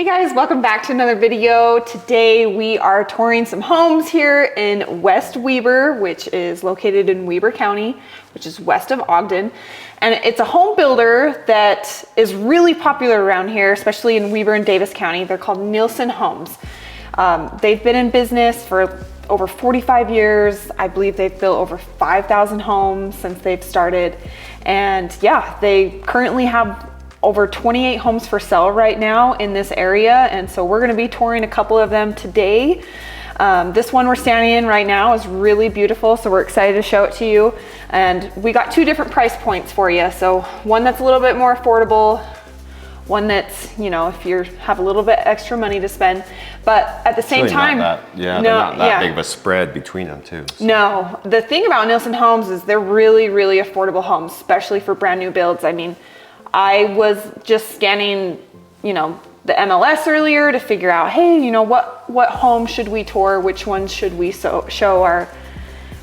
Hey guys, welcome back to another video. Today we are touring some homes here in West Weber, which is located in Weber County, which is west of Ogden. And it's a home builder that is really popular around here, especially in Weber and Davis County. They're called Nilson Homes. They've been in business for over 45 years. I believe they've built over 5,000 homes since they've started. And yeah, they currently have over 28 homes for sale right now in this area. And so we're gonna be touring a couple of them today. This one we're standing in right now is really beautiful, so we're excited to show it to you. And we got two different price points for you. So one that's a little bit more affordable, one that's, you know, if you have a little bit extra money to spend, but at the same time, they're not that big of a spread between them too. So. No, the thing about Nilson Homes is they're really, really affordable homes, especially for brand new builds. I mean, I was just scanning, you know, the MLS earlier to figure out, hey, you know, what home should we tour? Which ones should we show our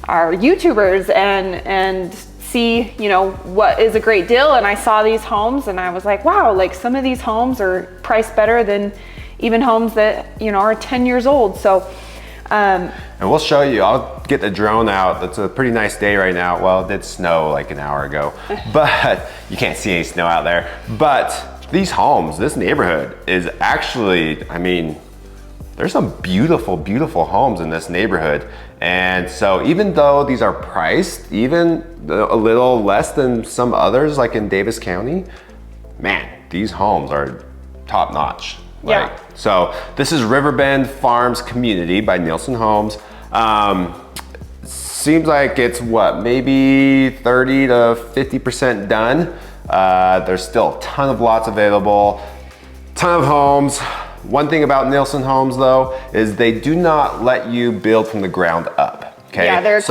YouTubers and see, you know, what is a great deal? And I saw these homes and I was like, wow, like some of these homes are priced better than even homes that, you know, are 10 years old. So, and we'll show you, I'll get the drone out. It's a pretty nice day right now. Well, it did snow like an hour ago, but you can't see any snow out there. But these homes, this neighborhood is actually, I mean, there's some beautiful, beautiful homes in this neighborhood. And so even though these are priced even a little less than some others, like in Davis County, man, these homes are top notch. Yeah. So this is Riverbend Farms community by Nilson Homes. Seems like it's what, maybe 30 to 50% done. There's still a ton of lots available, ton of homes. One thing about Nilson Homes though, is they do not let you build from the ground up. Okay. Yeah, they're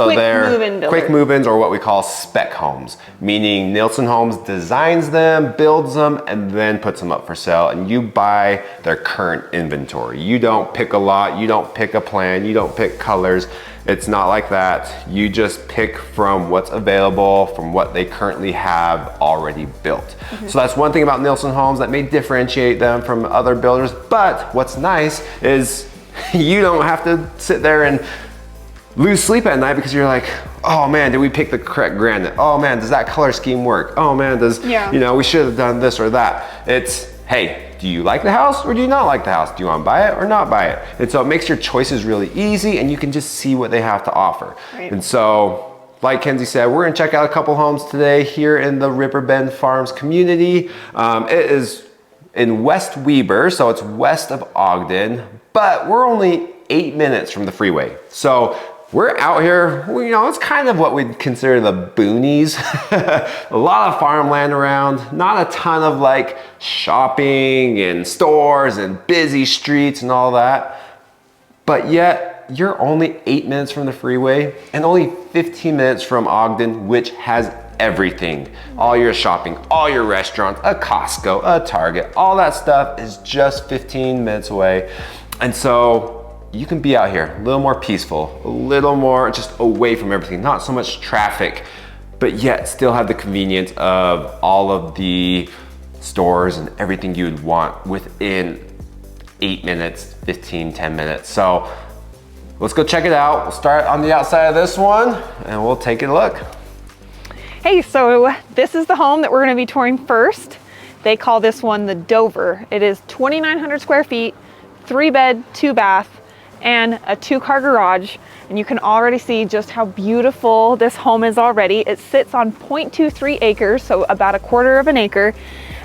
quick move-ins, or what we call spec homes, meaning Nilson Homes designs them, builds them, and then puts them up for sale, and you buy their current inventory. You don't pick a lot, you don't pick a plan, you don't pick colors. It's not like that. You just pick from what's available, from what they currently have already built. So that's one thing about Nilson Homes that may differentiate them from other builders, but what's nice is you don't have to sit there and lose sleep at night because you're like, oh man, did we pick the correct granite? Oh man, does that color scheme work? Oh man, you know, we should have done this or that. It's, hey, do you like the house or do you not like the house? Do you want to buy it or not buy it? And so it makes your choices really easy and you can just see what they have to offer. Right. And so, like Kenzie said, we're gonna check out a couple homes today here in the Riverbend Farms community. It is in West Weber, so it's west of Ogden, but we're only 8 minutes from the freeway. So we're out here, you know, it's kind of what we'd consider the boonies. A lot of farmland around, not a ton of like shopping and stores and busy streets and all that. But yet you're only 8 minutes from the freeway and only 15 minutes from Ogden, which has everything. All your shopping, all your restaurants, a Costco, a Target, all that stuff is just 15 minutes away. And so you can be out here a little more peaceful, a little more just away from everything, not so much traffic, but yet still have the convenience of all of the stores and everything you would want within 8 minutes, 10 minutes. So let's go check it out. We'll start on the outside of this one and we'll take a look. Hey, so this is the home that we're gonna be touring first. They call this one the Dover. It is 2,900 square feet, 3 bed, 2 bath, and a 2-car garage. And you can already see just how beautiful this home is already. It sits on 0.23 acres, so about a quarter of an acre.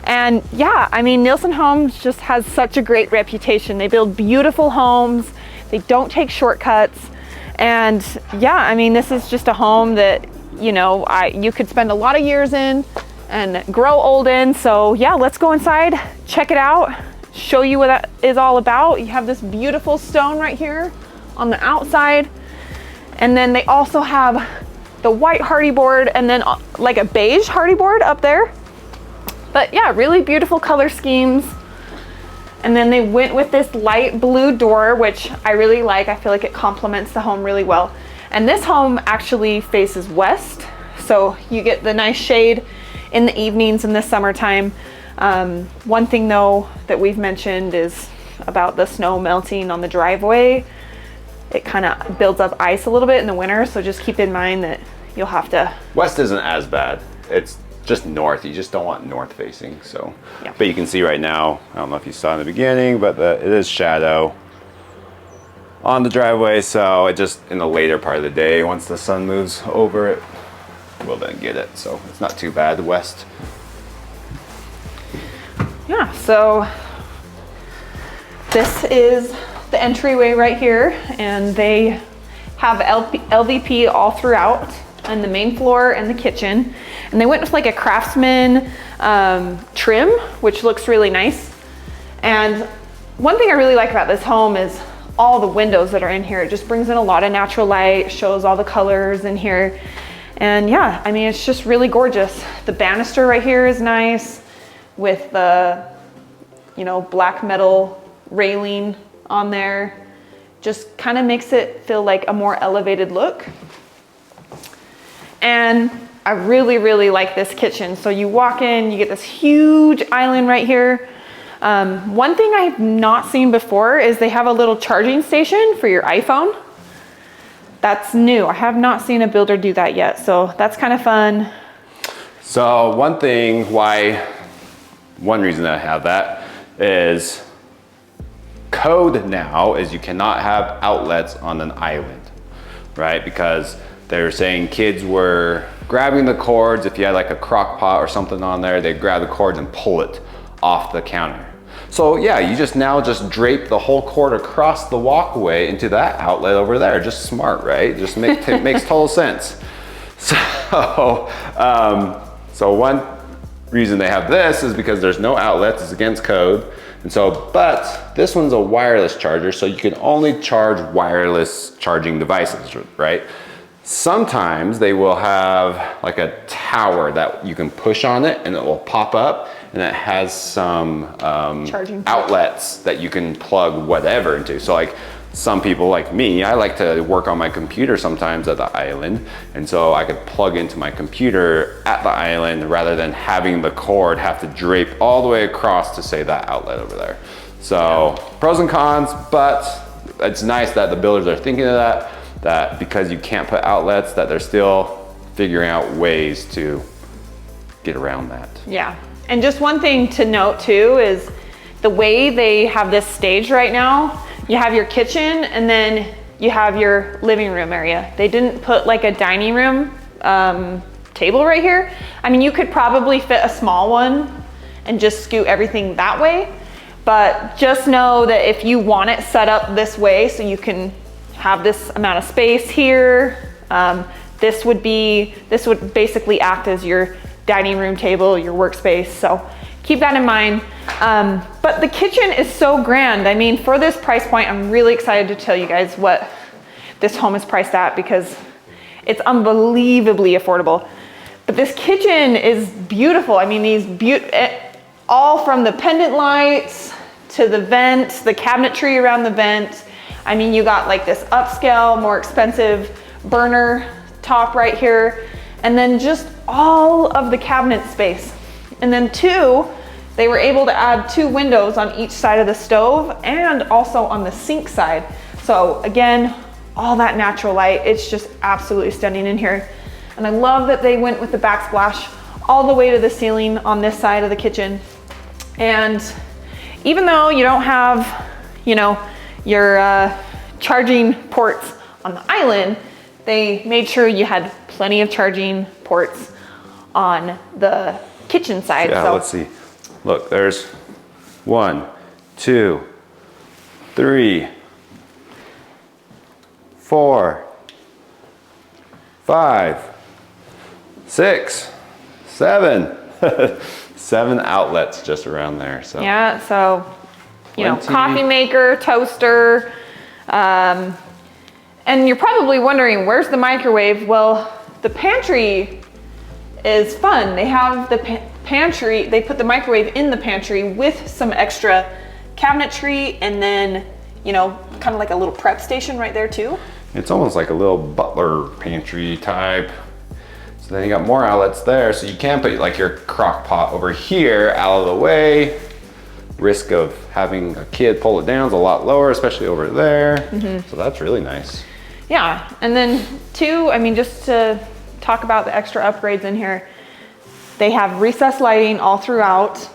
And yeah, I mean, Nilson Homes just has such a great reputation. They build beautiful homes. They don't take shortcuts. And yeah, I mean, this is just a home that, you know, you could spend a lot of years in and grow old in. So yeah, let's go inside, check it out, show you what that is all about. You have this beautiful stone right here on the outside. And then they also have the white hardy board and then like a beige hardy board up there. But yeah, really beautiful color schemes. And then they went with this light blue door, which I really like. I feel like it complements the home really well. And this home actually faces west. So you get the nice shade in the evenings in the summertime. One thing though that we've mentioned is about the snow melting on the driveway. It kind of builds up ice a little bit in the winter, so just keep in mind that you'll have to. West isn't as bad. It's just north. You just don't want north facing. So, Yeah. But you can see right now, I don't know if you saw in the beginning, but it is shadow on the driveway. So it just, in the later part of the day, once the sun moves over it, we'll then get it. So it's not too bad, west. Yeah, so this is the entryway right here, and they have LVP all throughout on the main floor and the kitchen. And they went with like a Craftsman trim, which looks really nice. And one thing I really like about this home is all the windows that are in here. It just brings in a lot of natural light, shows all the colors in here. And yeah, I mean, it's just really gorgeous. The banister right here is nice with the, you know, black metal railing on there. Just kind of makes it feel like a more elevated look. And I really, really like this kitchen. So you walk in, you get this huge island right here. One thing I have not seen before is they have a little charging station for your iPhone. That's new. I have not seen a builder do that yet. So that's kind of fun. So one reason that I have that is code now is you cannot have outlets on an island, right? Because they're saying kids were grabbing the cords. If you had like a crock pot or something on there, they'd grab the cords and pull it off the counter. So yeah, you just drape the whole cord across the walkway into that outlet over there. Just smart, right? Just makes total sense. So, so one reason they have this is because there's no outlets, it's against code. And so, but this one's a wireless charger, so you can only charge wireless charging devices, right? Sometimes they will have like a tower that you can push on it and it will pop up, and it has some charging outlets that you can plug whatever into. So like some people like me, I like to work on my computer sometimes at the island, and so I could plug into my computer at the island rather than having the cord have to drape all the way across to say that outlet over there. So pros and cons, but it's nice that the builders are thinking of that because you can't put outlets, that they're still figuring out ways to get around that. Yeah, and just one thing to note too is the way they have this stage right now. You have your kitchen and then you have your living room area. They didn't put like a dining room table right here. I mean, you could probably fit a small one and just scoot everything that way. But just know that if you want it set up this way, so you can have this amount of space here, this would basically act as your dining room table, your workspace. So keep that in mind. But the kitchen is so grand. I mean, for this price point, I'm really excited to tell you guys what this home is priced at because it's unbelievably affordable. But this kitchen is beautiful. I mean, all from the pendant lights to the vent, the cabinetry around the vent. I mean, you got like this upscale, more expensive burner top right here, and then just all of the cabinet space. And then they were able to add 2 windows on each side of the stove and also on the sink side. So again, all that natural light, it's just absolutely stunning in here. And I love that they went with the backsplash all the way to the ceiling on this side of the kitchen. And even though you don't have, you know, your charging ports on the island, they made sure you had plenty of charging ports on the kitchen side. Yeah, so let's see. Look, there's 1, 2, 3, 4, 5, 6, 7. 7 outlets just around there. So yeah, so you know, 20. coffee maker, toaster, and you're probably wondering, where's the microwave? Well, the pantry is fun. They have the pantry, they put the microwave in the pantry with some extra cabinetry, and then, you know, kind of like a little prep station right there too. it's almost like a little butler pantry type. So then you got more outlets there, so you can put like your crock pot over here out of the way. Risk of having a kid pull it down is a lot lower, especially over there. So that's really nice. Yeah, and then two, I mean, just to talk about the extra upgrades in here, they have recessed lighting all throughout.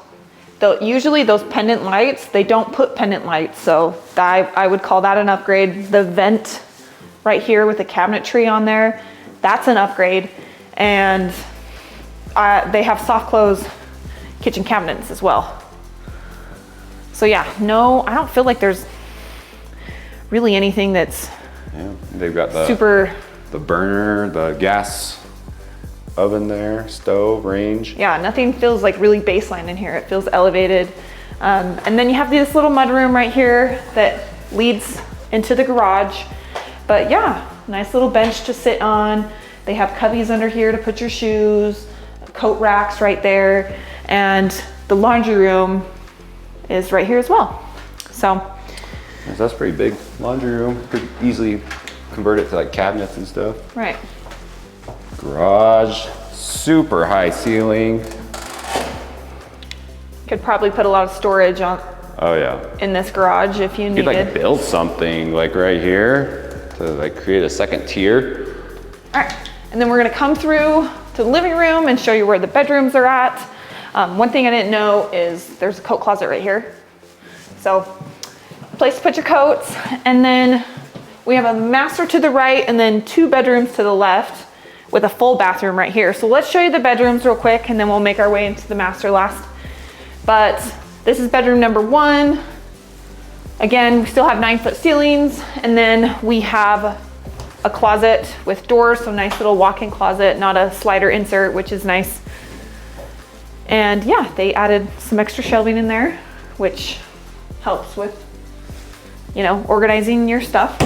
Usually those pendant lights, they don't put pendant lights, so I would call that an upgrade. The vent right here with the cabinetry on there, that's an upgrade. And they have soft close kitchen cabinets as well. So yeah, no, I don't feel like there's really anything that's they've got the burner, the gas oven there, stove, range. Yeah, nothing feels like really baseline in here. It feels elevated. And then you have this little mudroom right here that leads into the garage. But yeah, nice little bench to sit on. They have cubbies under here to put your shoes, coat racks right there. And the laundry room is right here as well. So that's pretty big laundry room. Could easily convert it to like cabinets and stuff. Right. Garage, super high ceiling. Could probably put a lot of storage on. Oh yeah. In this garage if you needed. You could like build something like right here to like create a second tier. All right, and then we're gonna come through to the living room and show you where the bedrooms are at. One thing I didn't know is there's a coat closet right here. So, place to put your coats, and then we have a master to the right and then 2 bedrooms to the left with a full bathroom right here. So let's show you the bedrooms real quick and then we'll make our way into the master last. But this is bedroom number 1. Again, we still have 9-foot ceilings, and then we have a closet with doors, so nice little walk-in closet, not a slider insert, which is nice. And yeah, they added some extra shelving in there, which helps with, you know, organizing your stuff.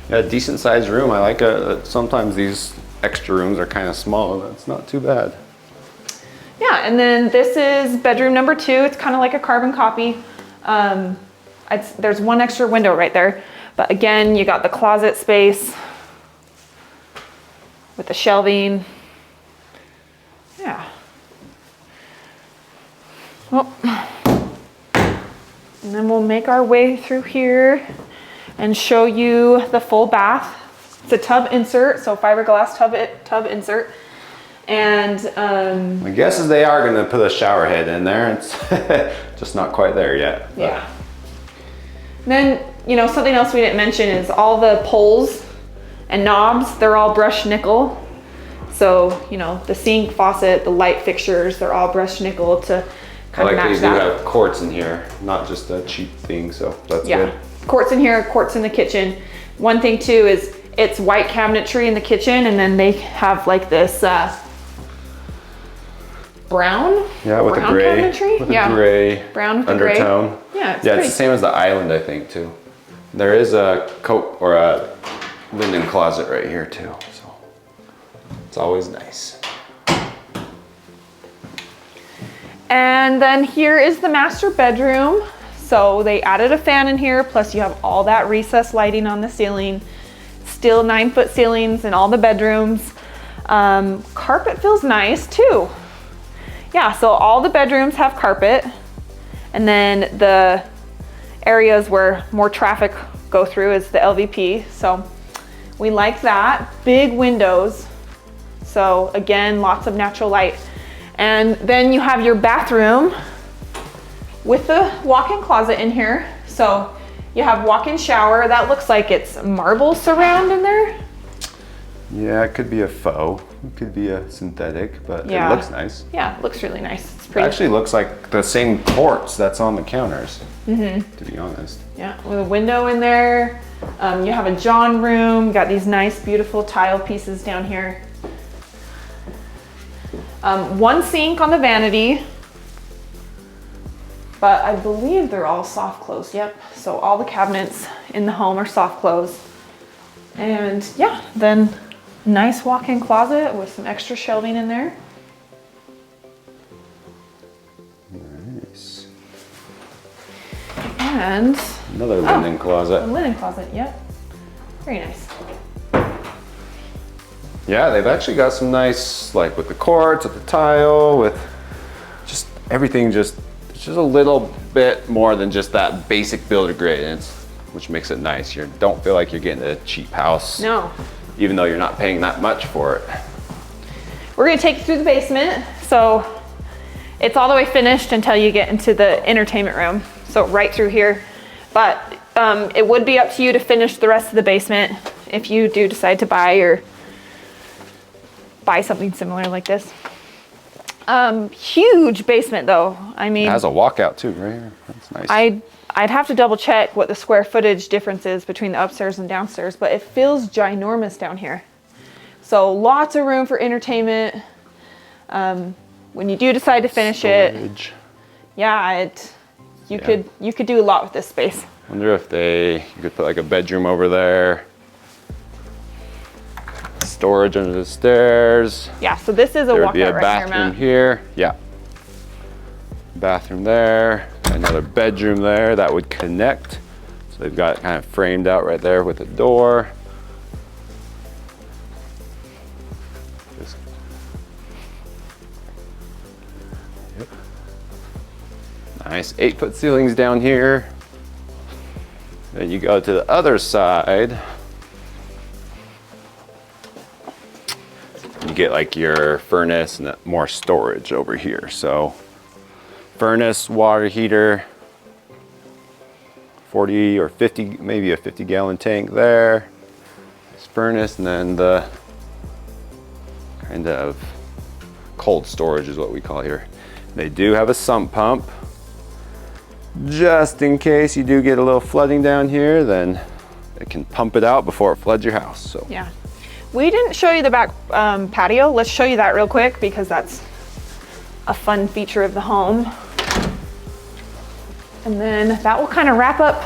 Yeah, decent sized room. I like it. Sometimes these extra rooms are kind of small. That's not too bad. Yeah, and then this is bedroom number 2. It's kind of like a carbon copy. There's one extra window right there. But again, you got the closet space with the shelving. Yeah. Well, and then we'll make our way through here and show you the full bath. It's a tub insert, so fiberglass tub insert. And my guess is they are going to put a shower head in there. It's just not quite there yet. But. Yeah. Then, you know, something else we didn't mention is all the poles and knobs, they're all brushed nickel. So, you know, the sink, faucet, the light fixtures, they're all brushed nickel to kind of match that. They do have quartz in here, not just a cheap thing, so that's good. Quartz in here, quartz in the kitchen. One thing too is it's white cabinetry in the kitchen, and then they have like this brown. Yeah, with brown the gray. Cabinetry. With the gray brown with undertone. The gray. Yeah, it's the same as the island, I think, too. There is a coat or a linen closet right here too, so it's always nice. And then here is the master bedroom. So they added a fan in here, plus you have all that recessed lighting on the ceiling. Still 9-foot ceilings in all the bedrooms. Carpet feels nice too. Yeah, so all the bedrooms have carpet, and then the areas where more traffic go through is the LVP. So we like that. Big windows. So again, lots of natural light. And then you have your bathroom with the walk-in closet in here. So you have walk-in shower. That looks like it's marble surround in there. Yeah, it could be a faux. It could be a synthetic, but yeah. It looks nice. Yeah, it looks really nice. It's It pretty. actually looks like the same quartz that's on the counters, to be honest. Yeah, with a window in there. You have a John room. Got these nice, beautiful tile pieces down here. One sink on the vanity, but I believe they're all soft close. Yep. So all the cabinets in the home are soft close. And yeah, then nice walk-in closet with some extra shelving in there. Nice. And another linen closet. A linen closet, yep. Very nice. Yeah, they've actually got some nice, like with the quartz, with the tile, with just everything, just a little bit more than just that basic builder grade, which makes it nice. You don't feel like you're getting a cheap house. No. Even though you're not paying that much for it. We're gonna take you through the basement. So it's all the way finished until you get into the entertainment room. So right through here. But it would be up to you to finish the rest of the basement if you do decide to buy something similar like this. Huge basement though. I mean, it has a walkout too, right here. That's nice. I'd have to double check what the square footage difference is between the upstairs and downstairs, but it feels ginormous down here. So lots of room for entertainment. When you do decide to finish Storage. you could do a lot with this space. Wonder if you could put like a bedroom over there. Storage under the stairs. Yeah, so this is a There would be a walkout right here, bathroom Matt. here. Yeah. Bathroom there. Another bedroom there that would connect. So they've got it kind of framed out right there with a door. Yep. Nice 8-foot ceilings down here. Then you go to the other side. You get like your furnace and more storage over here. So furnace, water heater, 40 or 50, maybe a 50-gallon tank there. This furnace, and then the kind of cold storage is what we call here. They do have a sump pump. Just in case you do get a little flooding down here, then it can pump it out before it floods your house. So Yeah. We didn't show you the back patio. Let's show you that real quick because that's a fun feature of the home. And then that will kind of wrap up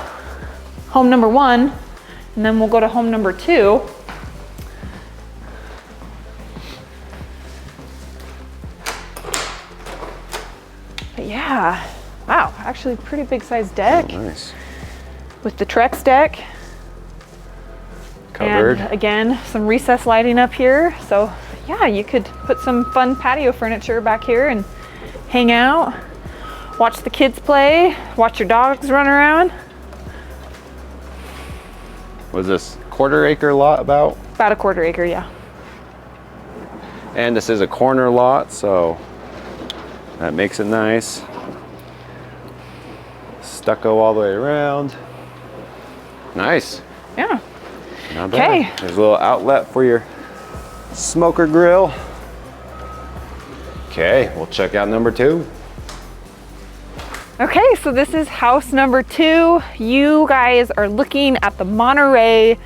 home number 1, and then we'll go to home number 2. But yeah, wow, actually pretty big sized deck nice. with the Trex deck. Covered. And again, some recessed lighting up here. So yeah, you could put some fun patio furniture back here and hang out, watch the kids play, watch your dogs run around. Was this quarter-acre lot about? About a quarter acre, yeah. And this is a corner lot, so that makes it nice. Stucco all the way around. Nice. Yeah. Not bad. Okay. There's a little outlet for your smoker grill. Okay, we'll check out number 2. Okay, so this is house number 2. You guys are looking at the Monteray.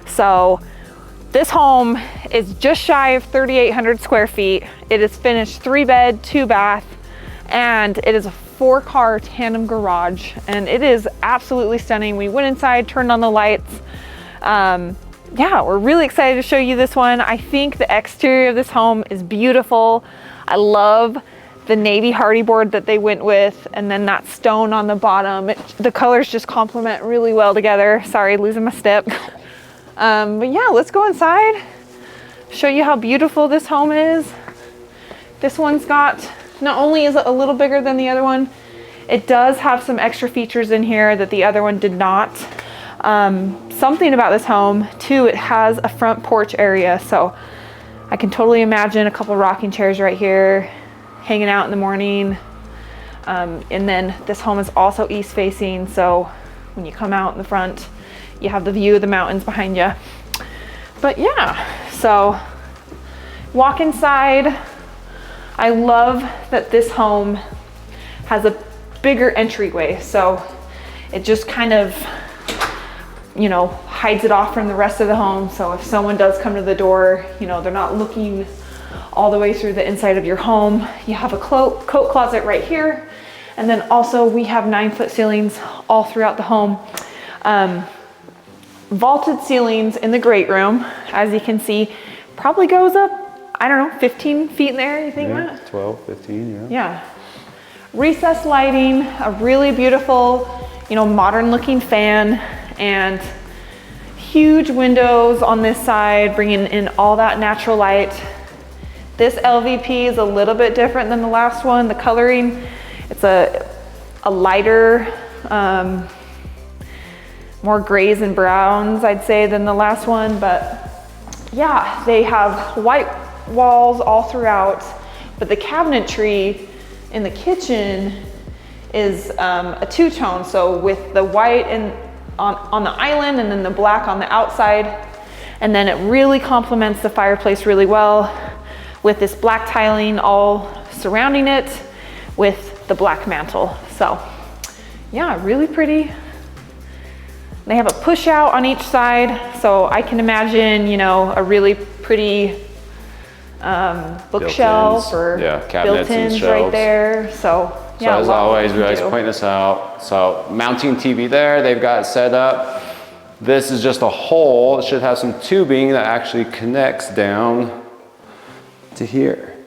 So this home is just shy of 3,800 square feet. It is finished 3-bed, 2-bath, and it is a 4-car tandem garage, and it is absolutely stunning. We went inside, turned on the lights. Yeah, we're really excited to show you this one. I think the exterior of this home is beautiful. I love the navy hardy board that they went with, and then that stone on the bottom. The colors just complement really well together. Sorry, losing my step. But yeah, let's go inside, show you how beautiful this home is. This one's got, not only is it a little bigger than the other one, it does have some extra features in here that the other one did not. Something about this home too, it has a front porch area, so I can totally imagine a couple rocking chairs right here, hanging out in the morning. And then this home is also east facing, so when you come out in the front, you have the view of the mountains behind you. But yeah, so walk inside. I love that this home has a bigger entryway, so it just kind of, you know, hides it off from the rest of the home. So if someone does come to the door, you know, they're not looking all the way through the inside of your home. You have a coat closet right here. And then also we have 9-foot ceilings all throughout the home. Vaulted ceilings in the great room, as you can see, probably goes up, I don't know, 15 feet in there, you think, Matt? 12, 15, yeah. Yeah. Recessed lighting, a really beautiful, you know, modern looking fan, and huge windows on this side, bringing in all that natural light. This LVP is a little bit different than the last one. The coloring, it's a lighter, more grays and browns, I'd say, than the last one. But yeah, they have white walls all throughout, but the cabinetry in the kitchen is a two-tone. So with the white on the island and then the black on the outside. And then it really complements the fireplace really well with this black tiling all surrounding it with the black mantle. So yeah, really pretty. They have a push out on each side. So I can imagine, you know, a really pretty bookshelf or built-ins right there. So yeah, so as always, we always point this out. So mounting TV there, they've got set up. This is just a hole. It should have some tubing that actually connects down to here.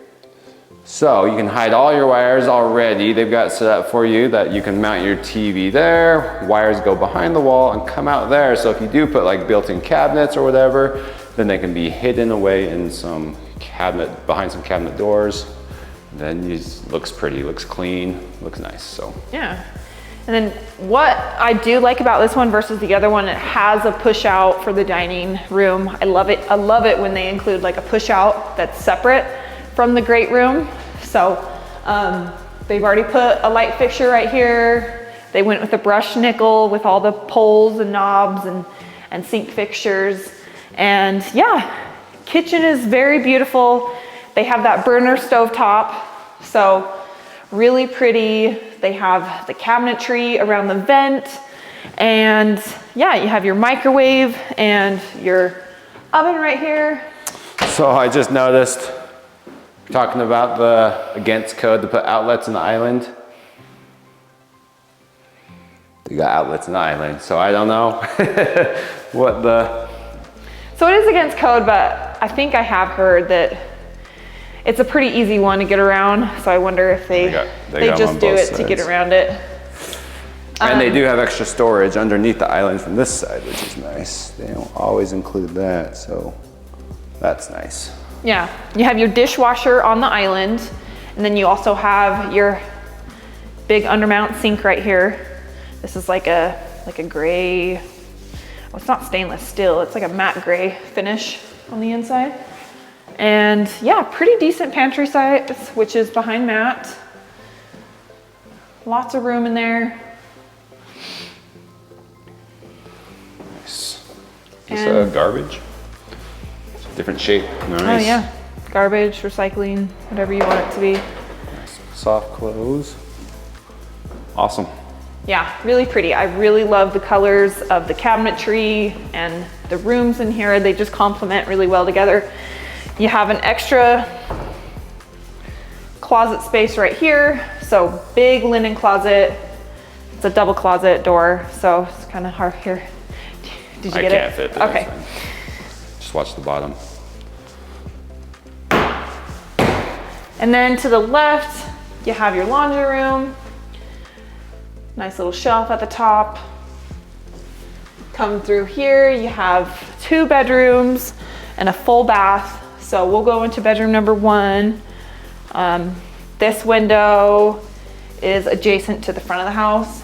So you can hide all your wires already. They've got set up for you that you can mount your TV there. Wires go behind the wall and come out there. So if you do put like built-in cabinets or whatever, then they can be hidden away in some cabinet, behind some cabinet doors. Then it looks pretty, looks clean, looks nice. So yeah. And then what I do like about this one versus the other one, it has a push out for the dining room. I love it. I love it when they include like a push out that's separate from the great room. So they've already put a light fixture right here. They went with a brushed nickel with all the poles and knobs and sink fixtures. And yeah, kitchen is very beautiful. They have that burner stove top, so really pretty. They have the cabinetry around the vent, and yeah, you have your microwave and your oven right here. So I just noticed, talking about the against code to put outlets in the island. They got outlets in the island, so I don't know what the... So it is against code, but I think I have heard that it's a pretty easy one to get around. So I wonder if they just do it to get around it. And they do have extra storage underneath the island from this side, which is nice. They don't always include that, so that's nice. Yeah, you have your dishwasher on the island, and then you also have your big undermount sink right here. This is like a gray, well, it's not stainless steel, it's like a matte gray finish on the inside. And yeah, pretty decent pantry size, which is behind Matt. Lots of room in there. Nice. Is this garbage? It's a different shape. Nice. Oh yeah, garbage, recycling, whatever you want it to be. Nice. Soft close. Awesome. Yeah, really pretty. I really love the colors of the cabinetry and the rooms in here. They just complement really well together. You have an extra closet space right here. So big linen closet. It's a double closet door, so it's kind of hard here. Did you get it? I can't fit this. Okay. Just watch the bottom. And then to the left, you have your laundry room. Nice little shelf at the top. Come through here, you have 2 bedrooms and a full bath. So we'll go into bedroom number 1. This window is adjacent to the front of the house.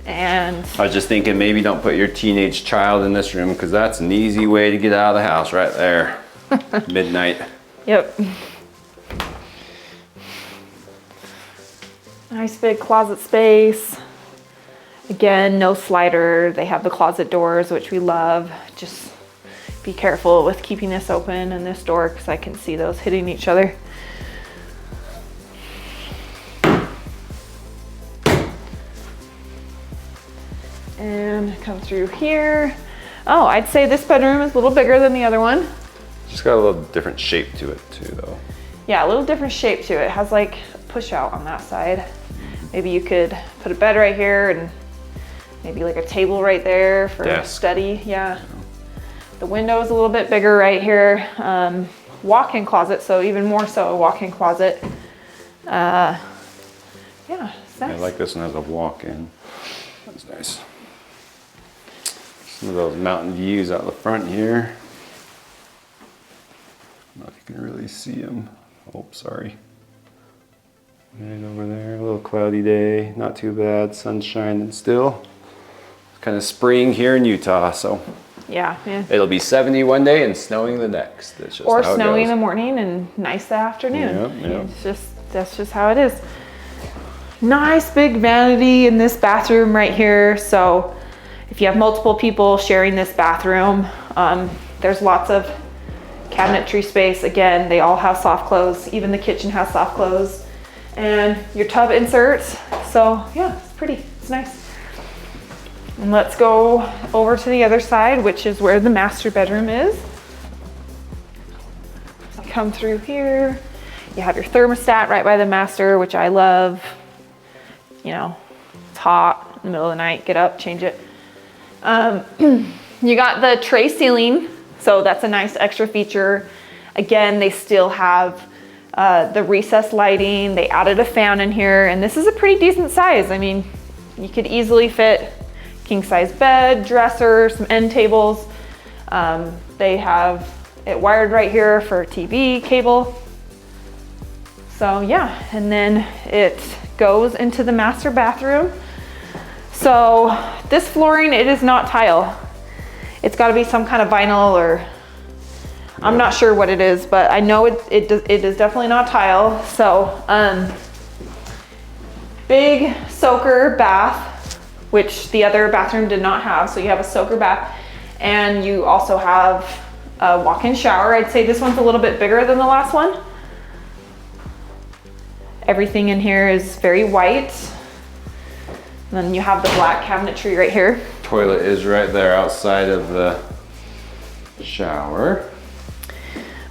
And I was just thinking maybe don't put your teenage child in this room because that's an easy way to get out of the house right there. Midnight. Yep. Nice big closet space. Again, no slider. They have the closet doors, which we love. Just be careful with keeping this open and this door because I can see those hitting each other. And come through here. Oh, I'd say this bedroom is a little bigger than the other one. Just got a little different shape to it too though. Yeah, a little different shape to it. It has like a push out on that side. Maybe you could put a bed right here and maybe like a table right there for a study. Yeah. The window is a little bit bigger right here. Walk-in closet, so even more so a walk-in closet. Yeah, it's nice. I like this one as a walk-in. That's nice. Some of those mountain views out the front here. I don't know if you can really see them. Oh, sorry. Right over there, a little cloudy day, not too bad, sun's shining still. It's kind of spring here in Utah, so. Yeah. It'll be 70 one day and snowing the next. That's just or how it snowy in goes. the morning and nice the afternoon. Yep. That's just how it is. Nice big vanity in this bathroom right here. So if you have multiple people sharing this bathroom, there's lots of cabinetry space. Again, they all have soft close. Even the kitchen has soft close. And your tub inserts. So yeah, it's pretty, it's nice. And let's go over to the other side, which is where the master bedroom is. So come through here. You have your thermostat right by the master, which I love. You know, it's hot in the middle of the night, get up, change it. You got the tray ceiling, so that's a nice extra feature. Again, they still have the recessed lighting. They added a fan in here, and this is a pretty decent size. I mean, you could easily fit king size bed, dresser, some end tables. They have it wired right here for TV cable. So yeah, and then it goes into the master bathroom. So this flooring, it is not tile. It's got to be some kind of vinyl, or I'm not sure what it is, but I know it is definitely not tile. So big soaker bath, which the other bathroom did not have. So you have a soaker bath, and you also have a walk-in shower. I'd say this one's a little bit bigger than the last one. Everything in here is very white. And then you have the black cabinetry right here. Toilet is right there outside of the shower.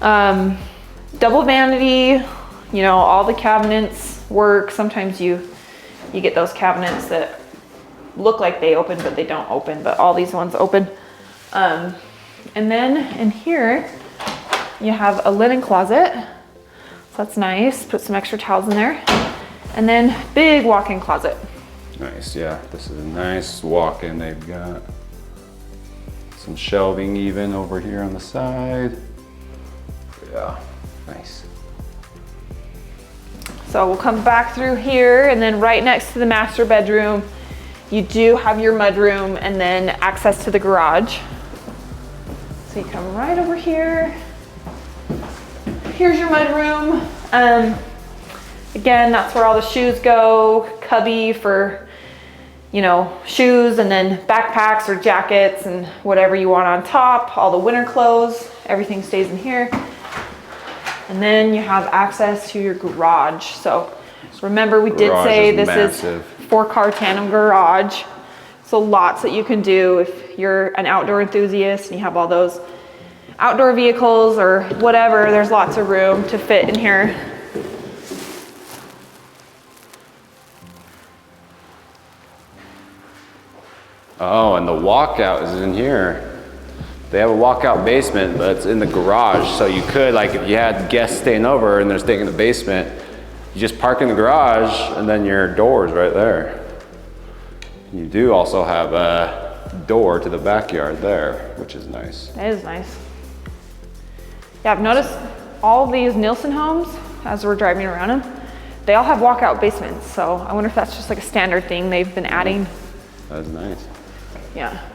Double vanity, you know, all the cabinets work. Sometimes you get those cabinets that look like they open, but they don't open, but all these ones open. And then in here, you have a linen closet. So that's nice. Put some extra towels in there. And then big walk-in closet. Nice, yeah. This is a nice walk-in. They've got some shelving even over here on the side. Yeah, nice. So we'll come back through here, and then right next to the master bedroom, you do have your mudroom and then access to the garage. So you come right over here. Here's your mudroom. Again, that's where all the shoes go. Cubby for, you know, shoes, and then backpacks or jackets and whatever you want on top. All the winter clothes, everything stays in here. And then you have access to your garage. So remember, we did say this is 4-car tandem garage. So lots that you can do if you're an outdoor enthusiast and you have all those outdoor vehicles or whatever. There's lots of room to fit in here. Oh, and the walkout is in here. They have a walkout basement, but it's in the garage. So you could, like, if you had guests staying over and they're staying in the basement, you just park in the garage and then your door's right there. You do also have a door to the backyard there, which is nice. That is nice. Yeah, I've noticed all of these Nilson homes, as we're driving around them, they all have walkout basements. So I wonder if that's just like a standard thing they've been adding. That's nice. Yeah.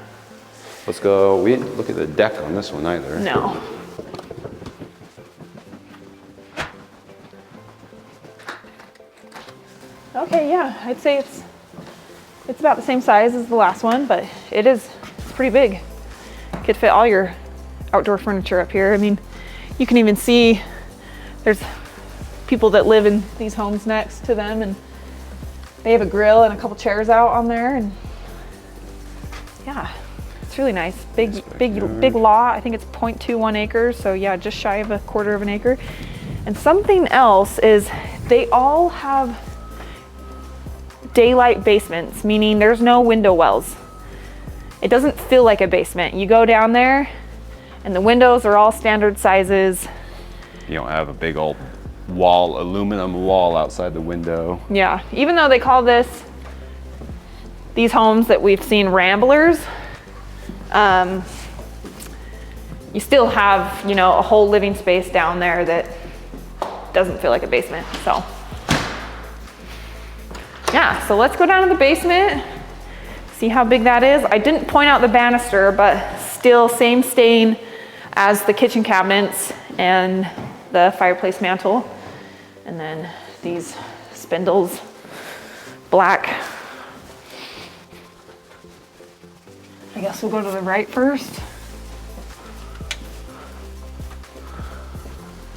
Let's go. We didn't look at the deck on this one either. No. Okay, yeah, I'd say it's about the same size as the last one, but it's pretty big. Could fit all your outdoor furniture up here. I mean, you can even see there's people that live in these homes next to them, and they have a grill and a couple chairs out on there, and yeah, it's really nice. Big lot. I think it's 0.21 acres, so yeah, just shy of 1/4 of an acre. And something else is they all have daylight basements, meaning there's no window wells. It doesn't feel like a basement. You go down there and the windows are all standard sizes. You don't have a big old wall, aluminum wall outside the window. Yeah, even though they call these homes that we've seen ramblers, you still have, you know, a whole living space down there that doesn't feel like a basement. So yeah, so let's go down to the basement, see how big that is. I didn't point out the banister, but still same stain as the kitchen cabinets and the fireplace mantle. And then these spindles, black. I guess we'll go to the right first.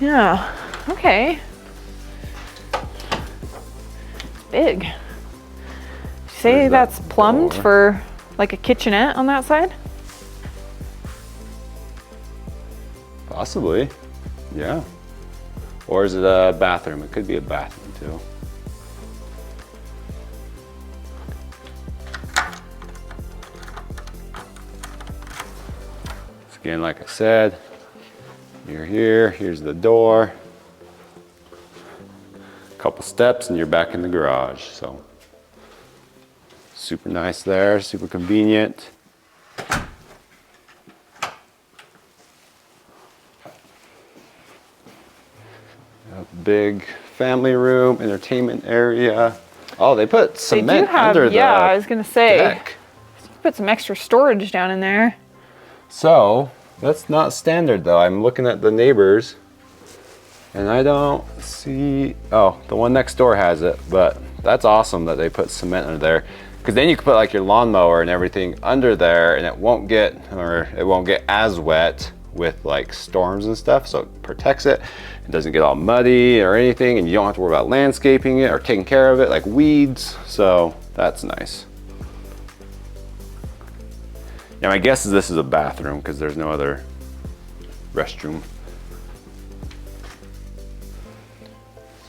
Yeah, okay. Big. Say that's plumbed for like a kitchenette on that side? Possibly, yeah. Or is it a bathroom? It could be a bathroom too. So again, like I said, you're here, here's the door. A couple steps and you're back in the garage. So super nice there, super convenient. A big family room, entertainment area. Oh, they put cement under the yeah, I was gonna say, deck. Put some extra storage down in there. So that's not standard though. I'm looking at the neighbors and I don't see, oh, the one next door has it, but that's awesome that they put cement under there, because then you can put like your lawnmower and everything under there and it won't get as wet with like storms and stuff. So it protects it. It doesn't get all muddy or anything, and you don't have to worry about landscaping it or taking care of it like weeds. So that's nice. Yeah, my guess is this is a bathroom because there's no other restroom.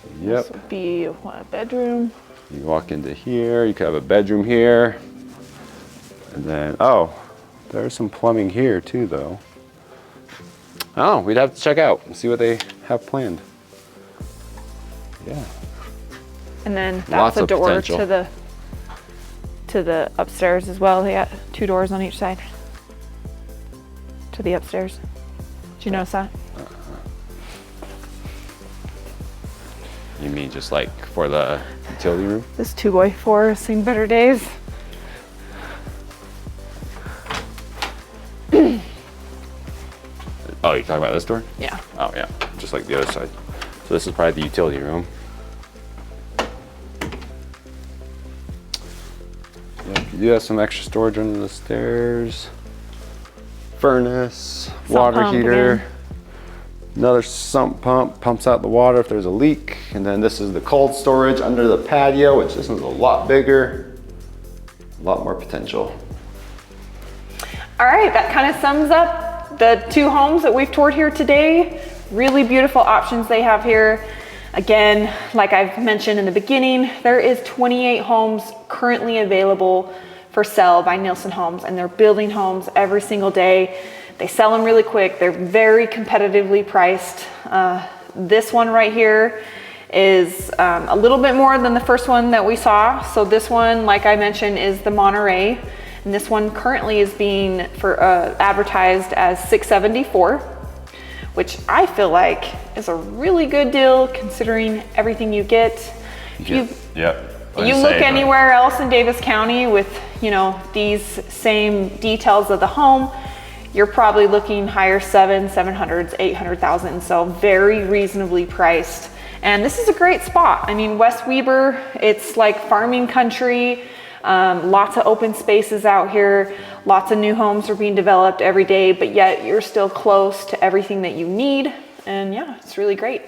So, yep. This would be what, a bedroom. You walk into here, you could have a bedroom here. And then, oh, there's some plumbing here too though. Oh, we'd have to check out and see what they have planned. Yeah. And then that's Lots a of door potential. to the upstairs as well. They got 2 doors on each side to the upstairs. Did you notice that? You mean just like for the utility room? This 2x4 has seen better days. Oh, you're talking about this door? Yeah. Oh yeah, just like the other side. So this is probably the utility room. Yeah, you do have some extra storage under the stairs. Furnace, water heater. Again. Another sump pump, pumps out the water if there's a leak. And then this is the cold storage under the patio, which this one's a lot bigger, a lot more potential. All right, that kind of sums up the 2 homes that we've toured here today. Really beautiful options they have here. Again, like I've mentioned in the beginning, there is 28 homes currently available for sale by Nilson Homes, and they're building homes every single day. They sell them really quick. They're very competitively priced. This one right here is a little bit more than the first one that we saw. So this one, like I mentioned, is the Monteray. And this one currently is being advertised as $674, which I feel like is a really good deal considering everything you get. Yep. You look anywhere else in Davis County with, you know, these same details of the home, you're probably looking higher 700s, 800,000. So very reasonably priced. And this is a great spot. I mean, West Weber, it's like farming country. Lots of open spaces out here. Lots of new homes are being developed every day, but yet you're still close to everything that you need. And yeah, it's really great.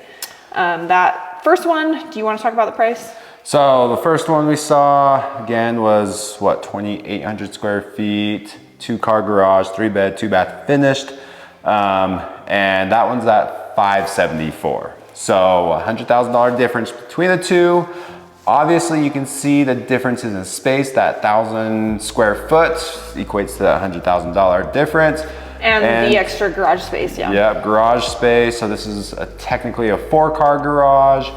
That first one, do you want to talk about the price? So the first one we saw again was what, 2,800 square feet, 2-car garage, 3-bed, 2-bath finished. And that one's at $574. So $100,000 difference between the two. Obviously, you can see the differences in space. That 1,000 square foot equates to that $100,000 difference. And the extra garage space, yeah. Yeah, garage space. So this is technically a 4-car garage.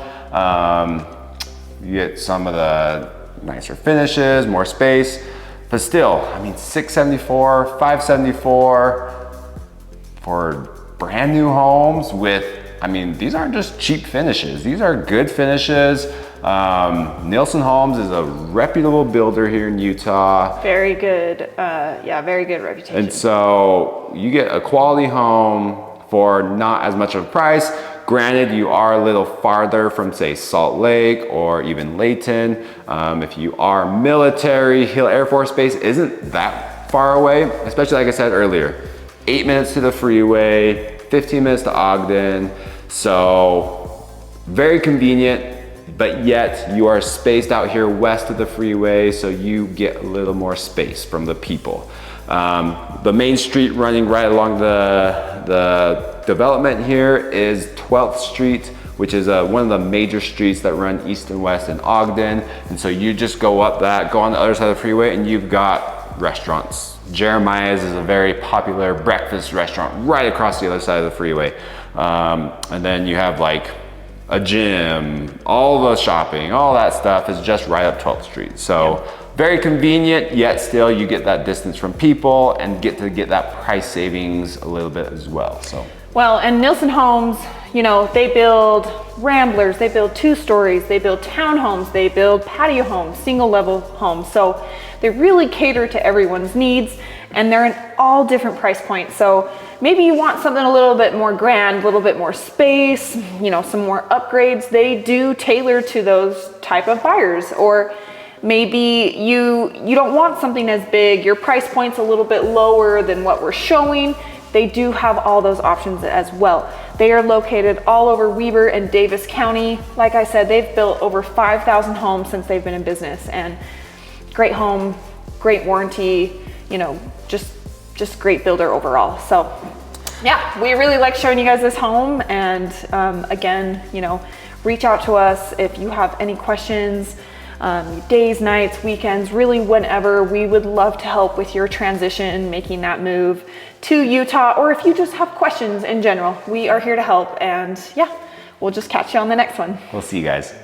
You get some of the nicer finishes, more space. But still, I mean, $674, $574 for brand new homes with, I mean, these aren't just cheap finishes. These are good finishes. Nilson Homes is a reputable builder here in Utah. Very good, yeah, very good reputation. And so you get a quality home for not as much of a price. Granted, you are a little farther from, say, Salt Lake or even Layton. If you are military, Hill Air Force Base isn't that far away, especially like I said earlier, 8 minutes to the freeway, 15 minutes to Ogden. So very convenient, but yet you are spaced out here west of the freeway, so you get a little more space from the people. The main street running right along the development here is 12th Street, which is one of the major streets that run east and west in Ogden. And so you just go up that, go on the other side of the freeway, and you've got restaurants. Jeremiah's is a very popular breakfast restaurant right across the other side of the freeway. And then you have like a gym, all the shopping, all that stuff is just right up 12th Street. So very convenient, yet still you get that distance from people and get that price savings a little bit as well. So. Well, and Nilson Homes, you know, they build ramblers, they build 2 stories, they build townhomes, they build patio homes, single level homes. So they really cater to everyone's needs, and they're in all different price points. So maybe you want something a little bit more grand, a little bit more space, you know, some more upgrades. They do tailor to those type of buyers. Or maybe you don't want something as big, your price point's a little bit lower than what we're showing. They do have all those options as well. They are located all over Weber and Davis County. Like I said, they've built over 5,000 homes since they've been in business, and great home, great warranty, you know, just great builder overall. So yeah, we really like showing you guys this home. And again, you know, reach out to us if you have any questions. Days, nights, weekends, really whenever. We would love to help with your transition, making that move to Utah, or if you just have questions in general, we are here to help. And yeah, we'll just catch you on the next one. We'll see you guys.